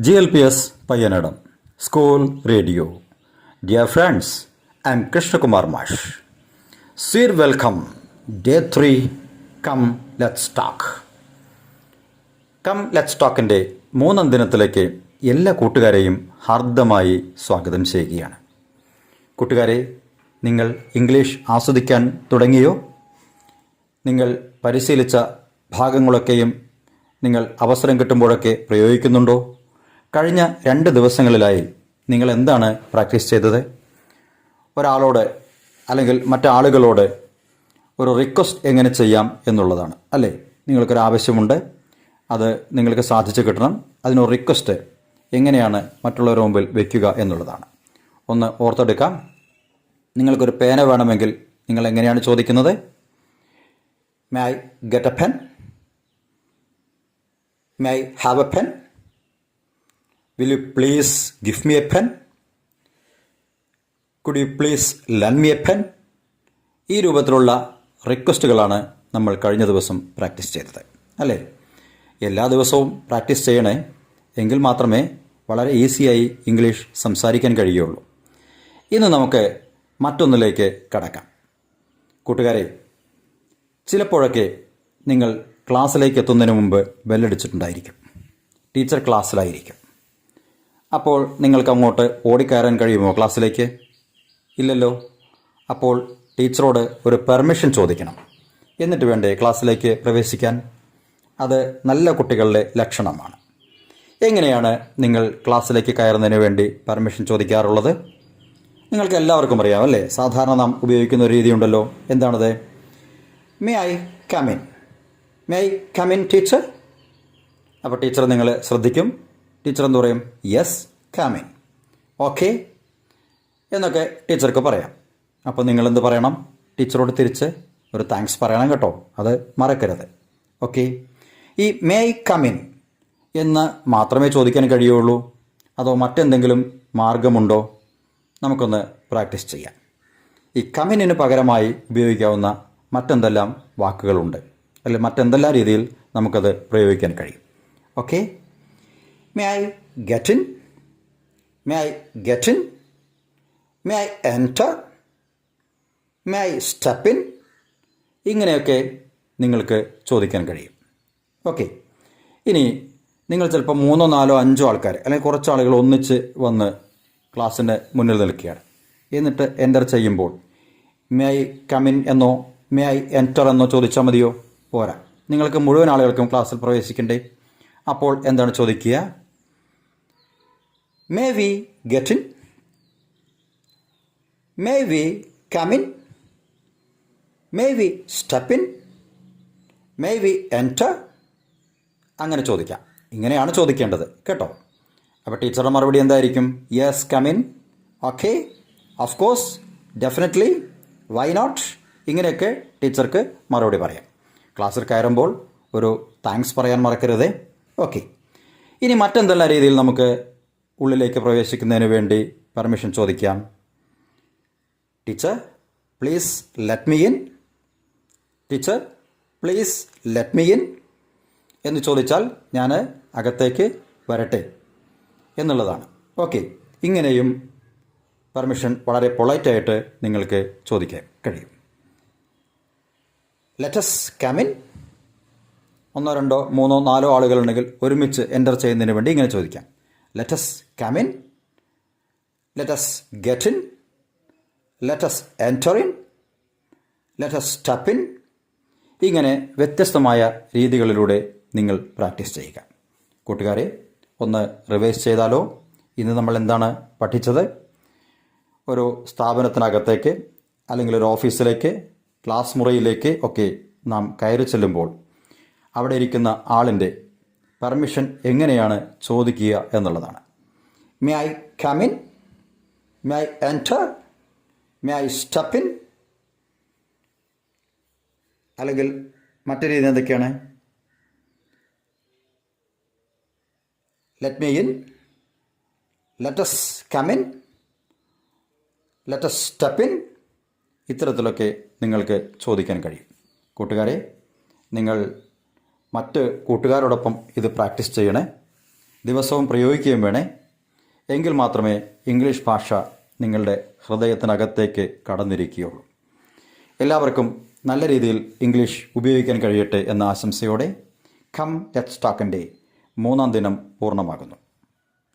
GLPS Payanadam School Radio. Dear friends, I am Krishna Kumar Mash. Sir, welcome. Day 3. Come, let's talk. Come, let's talkൻ്റെ മൂന്നാം ദിനത്തിലേക്ക് എല്ലാ കൂട്ടുകാരെയും ഹാർദമായി സ്വാഗതം ചെയ്യുകയാണ്. കൂട്ടുകാരെ, നിങ്ങൾ ഇംഗ്ലീഷ് ആസ്വദിക്കാൻ തുടങ്ങിയോ? നിങ്ങൾ പരിശീലിച്ച ഭാഗങ്ങളൊക്കെയും നിങ്ങൾ അവസരം കിട്ടുമ്പോഴൊക്കെ പ്രയോഗിക്കുന്നുണ്ടോ? കഴിഞ്ഞ 2 ദിവസങ്ങളിലായി നിങ്ങൾ എന്താണ് പ്രാക്ടീസ് ചെയ്തത്? ഒരാളോട് അല്ലെങ്കിൽ മറ്റാളുകളോട് ഒരു റിക്വസ്റ്റ് എങ്ങനെ ചെയ്യാം എന്നുള്ളതാണ് അല്ലേ? നിങ്ങൾക്കൊരു ആവശ്യമുണ്ട്, അത് നിങ്ങൾക്ക് സാധിച്ചു കിട്ടണം. അതിനൊരു റിക്വസ്റ്റ് എങ്ങനെയാണ് മറ്റുള്ളവരുടെ മുമ്പിൽ വയ്ക്കുക എന്നുള്ളതാണ്. ഒന്ന് ഓർത്തെടുക്കാം. നിങ്ങൾക്കൊരു പേന വേണമെങ്കിൽ നിങ്ങൾ എങ്ങനെയാണ് ചോദിക്കുന്നത്? May I get A pen? May I have A pen? Will you please give me a pen? Could you please lend me a pen? ഈ രൂപത്തിലുള്ള റിക്വസ്റ്റുകളാണ് നമ്മൾ കഴിഞ്ഞ ദിവസം പ്രാക്ടീസ് ചെയ്തത് അല്ലേ? എല്ലാ ദിവസവും പ്രാക്ടീസ് ചെയ്യണേ, എങ്കിൽ മാത്രമേ വളരെ ഈസിയായി ഇംഗ്ലീഷ് സംസാരിക്കാൻ കഴിയുള്ളൂ. ഇന്ന് നമുക്ക് മറ്റൊന്നിലേക്ക് കടക്കാം. കൂട്ടുകാരെ, ചിലപ്പോഴൊക്കെ നിങ്ങൾ ക്ലാസ്സിലേക്ക് എത്തുന്നതിന് മുമ്പ് ബെല്ലടിച്ചിട്ടുണ്ടായിരിക്കും. ടീച്ചർ ക്ലാസ്സിലായിരിക്കും. അപ്പോൾ നിങ്ങൾക്ക് അങ്ങോട്ട് ഓടിക്കയറാൻ കഴിയുമോ ക്ലാസ്സിലേക്ക്? ഇല്ലല്ലോ. അപ്പോൾ ടീച്ചറോട് ഒരു പെർമിഷൻ ചോദിക്കണം. എന്നിട്ട് വേണ്ടേ ക്ലാസ്സിലേക്ക് പ്രവേശിക്കാൻ? അത് നല്ല കുട്ടികളുടെ ലക്ഷണമാണ്. എങ്ങനെയാണ് നിങ്ങൾ ക്ലാസ്സിലേക്ക് കയറുന്നതിന് വേണ്ടി പെർമിഷൻ ചോദിക്കാറുള്ളത്? നിങ്ങൾക്ക് എല്ലാവർക്കും അറിയാം അല്ലേ? സാധാരണ നാം ഉപയോഗിക്കുന്ന ഒരു രീതിയുണ്ടല്ലോ. എന്താണത്? May I come in? May I come in teacher? അപ്പോൾ ടീച്ചർ നിങ്ങൾ ശ്രദ്ധിക്കും. ടീച്ചർ എന്ത് പറയും? Yes, come in. ഓക്കെ എന്നൊക്കെ ടീച്ചർക്ക് പറയാം. അപ്പോൾ നിങ്ങളെന്ത് പറയണം? ടീച്ചറോട് തിരിച്ച് ഒരു താങ്ക്സ് പറയണം കേട്ടോ, അത് മറക്കരുത്. ഓക്കെ. ഈ മേ ഐ കം ഇൻ എന്ന് മാത്രമേ ചോദിക്കാൻ കഴിയുള്ളൂ, അതോ മറ്റെന്തെങ്കിലും മാർഗമുണ്ടോ? നമുക്കൊന്ന് പ്രാക്ടീസ് ചെയ്യാം. ഈ കമിനിന് പകരമായി ഉപയോഗിക്കാവുന്ന മറ്റെന്തെല്ലാം വാക്കുകളുണ്ട്, അല്ലെങ്കിൽ മറ്റെന്തെല്ലാം രീതിയിൽ നമുക്കത് പ്രയോഗിക്കാൻ കഴിയും? Okay. May I get in? May I get in? May I enter? May I step in? ഇങ്ങനെയൊക്കെ നിങ്ങൾക്ക് ചോദിക്കാൻ കഴിയും. ഓക്കെ. ഇനി നിങ്ങൾ ചിലപ്പോൾ 3, 4, 5 ആൾക്കാർ അല്ലെങ്കിൽ കുറച്ച് ആളുകൾ ഒന്നിച്ച് വന്ന് ക്ലാസ്സിൻ്റെ മുന്നിൽ നിൽക്കുകയാണ്. എന്നിട്ട് എൻ്റർ ചെയ്യുമ്പോൾ മേ ഐ കം ഇൻ എന്നോ മേ ഐ എൻറ്റർ എന്നോ ചോദിച്ചാൽ മതിയോ? പോരാ. നിങ്ങൾക്ക് മുഴുവൻ ആളുകൾക്കും ക്ലാസ്സിൽ പ്രവേശിക്കണ്ടേ? അപ്പോൾ എന്താണ് ചോദിക്കുക? May we get in? May we come in? May we step in? May we enter? അങ്ങനെ ചോദിക്കാം. ഇങ്ങനെയാണ് ചോദിക്കേണ്ടത് കേട്ടോ. അപ്പോൾ ടീച്ചറുടെ മറുപടി എന്തായിരിക്കും? Yes, come in. Okay, of course, definitely, why not? ഇങ്ങനെയൊക്കെ ടീച്ചർക്ക് മറുപടി പറയാം. ക്ലാസ്സിൽ കയറുമ്പോൾ ഒരു താങ്ക്സ് പറയാൻ മറക്കരുതേ. ഓക്കെ. ഇനി മറ്റെന്തെല്ലാം രീതിയിൽ നമുക്ക് ഉള്ളിലേക്ക് പ്രവേശിക്കുന്നതിന് വേണ്ടി പെർമിഷൻ ചോദിക്കാം? Teacher please let me in. Teacher please let me in എന്ന് ചോദിച്ചാൽ ഞാൻ അകത്തേക്ക് വരട്ടെ എന്നുള്ളതാണ്. ഓക്കെ. ഇങ്ങനെയും പെർമിഷൻ വളരെ പൊളൈറ്റായിട്ട് നിങ്ങൾക്ക് ചോദിക്കാൻ കഴിയും. Let's come in. 1, 2, 3, 4 ആളുകളുണ്ടെങ്കിൽ ഒരുമിച്ച് എൻ്റർ ചെയ്യുന്നതിന് വേണ്ടി ഇങ്ങനെ ചോദിക്കാം. Let us come in. Let us get in. Let us enter in. Let us step in. ഇങ്ങനെ വ്യത്യസ്തമായ രീതികളിലൂടെ നിങ്ങൾ പ്രാക്ടീസ് ചെയ്യുക. കൂട്ടുകാരെ, ഒന്ന് റിവൈസ് ചെയ്താലോ? ഇന്ന് നമ്മൾ എന്താണ് പഠിച്ചത്? ഒരു സ്ഥാപനത്തിനകത്തേക്ക് അല്ലെങ്കിൽ ഒരു ഓഫീസിലേക്ക്, ക്ലാസ് മുറിയിലേക്ക് ഒക്കെ നാം കയറി ചെല്ലുമ്പോൾ അവിടെ ഇരിക്കുന്ന ആളിൻ്റെ പെർമിഷൻ എങ്ങനെയാണ് ചോദിക്കുക എന്നുള്ളതാണ്. May I come in? May I enter? May I step in? അല്ലെങ്കിൽ മറ്റു രീതി എന്തൊക്കെയാണ്? Let me in, let's come in, let's step in. ഇത്തരത്തിലൊക്കെ നിങ്ങൾക്ക് ചോദിക്കാൻ കഴിയും. കൂട്ടുകാരെ, നിങ്ങൾ മറ്റ് കൂട്ടുകാരോടൊപ്പം ഇത് പ്രാക്ടീസ് ചെയ്യണേ. ദിവസവും പ്രയോഗിക്കുകയും വേണേ. എങ്കിൽ മാത്രമേ ഇംഗ്ലീഷ് ഭാഷ നിങ്ങളുടെ ഹൃദയത്തിനകത്തേക്ക് കടന്നിരിക്കുകയുള്ളൂ. എല്ലാവർക്കും നല്ല രീതിയിൽ ഇംഗ്ലീഷ് ഉപയോഗിക്കാൻ കഴിയട്ടെ എന്ന ആശംസയോടെ കം ലെറ്റ്സ് ടോക്കിൻ്റെ 3-ാം ദിനം പൂർണ്ണമാകുന്നു.